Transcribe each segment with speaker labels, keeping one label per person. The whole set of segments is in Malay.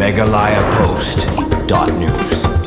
Speaker 1: megalayapost.news.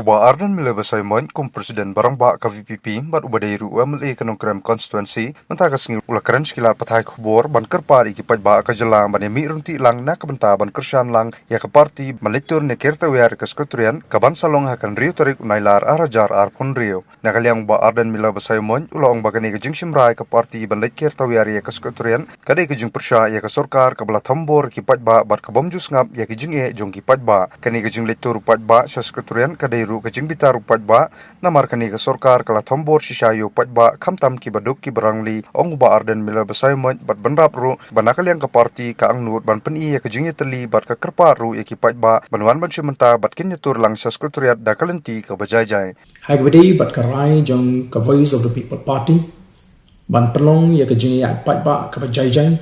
Speaker 2: Uba Ardan Milabasay Mon kung Presiden barang ba ka VPP bat uba dayru MLA kanong Krem constituency mentakas ngi ulakaran skilar patay khubor ban kerpar ikipaj ba ka jalang ban mi runti lang na kabanta ban kersyan lang ya ka parti malitur ne kerta wer ka skutrian kaban salong hakan riu tarik unailar arajar arpun rio nakaliang ba Ardan Milabasay Mon ulong bagani ka jingsim rai ka parti ban lit kerta wer ya ka skutrian kadai ka jing persya ya ka sarkar ka bala thambor kipaj ba bat ka bomjus ngap ya ka jing e jong kipaj ba kani ka jing litur paj ba sa skutrian kadai kajing bitar pajba namar kani ka sarkar kala thombor shishayo pajba khamtam ki baduk ki barangli ong ba Ardan Milabasay Mon bat banrap ru banakaliang ka parti ka angnut ban peni ka jing teli bat ka kerpa ru ki pajba banwan ban simenta bat kin tur lang sa sekretariat da kalenti ka bajajai
Speaker 3: hagbedi bat ka rai jong ka voice of the people party ban pelong ya ka jing ya pajba ka bajajai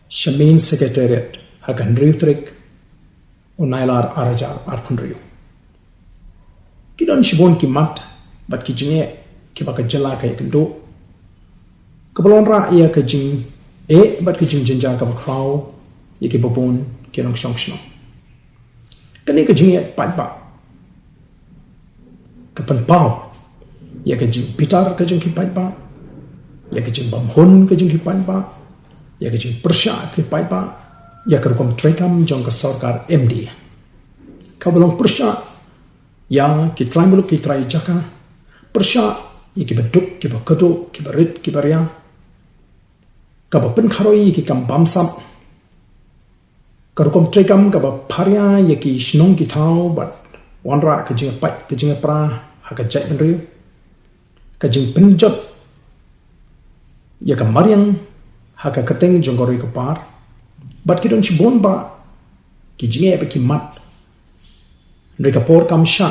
Speaker 3: shamin secretariat hakan riutrik unailar arajar arpunriu kidon shibon ki mat bat ki jinge ki baka jala ka yakendo kabalon ra ya ka jing bat ki jing jinja ka bakraw ya ki babon ki nong shongshno kani ka jinge pat ba ka pan pau ya ka jing pitar ka jing ki pat ba ya ka jing bamhon ka jing ki pat ba ya ka jing persha ki pat ba ya ka kom trekam jong ka sarkar MD kabalon persha ya ki try muluk ki try jaka persya ki beduk ki bakado ki berit ki beria ka pen kharoi ki kam bamsam karukom trekam ka ba pharia ya ki shnong ki thau bat wanra ka jing pat ka jing pra ha ka jai benri ka jing penjot ya ka mariang ha ka kateng jongori ka par bat ki don chibon ba ki jing ba ki mat mereka por kam sya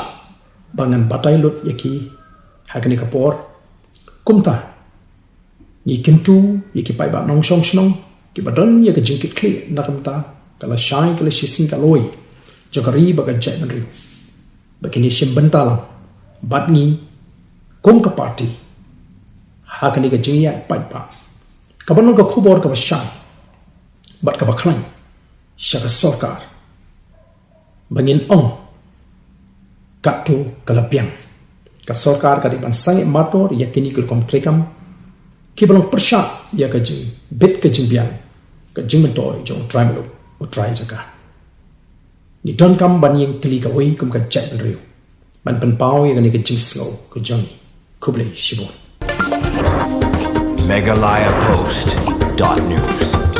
Speaker 3: bangan batai lut yaki hakani kapor kumta ni kintu yaki pai ba nong shong shnong ki badan ya ka jingkit kli nakamta kala shai kala shisin kaloi jagari baga jai benri bakini shim bentalam batni kum ka party hakani ka jingya pai ba kabanong ka khubor ka shai bat ka baklan shaka sarkar bangin ong katu kalapiang ka sarkar ka diban sangi mator yakini kul kom trekam kibalong persya ya ka jing bit ka jing biang ka jing mentoy jong tribal o try jaka ni don kam ban ying tli ka wei kum ka chat riu ban pen pau ya ka ni ka jing slow ka jong kuble shibon
Speaker 1: megalayapost.news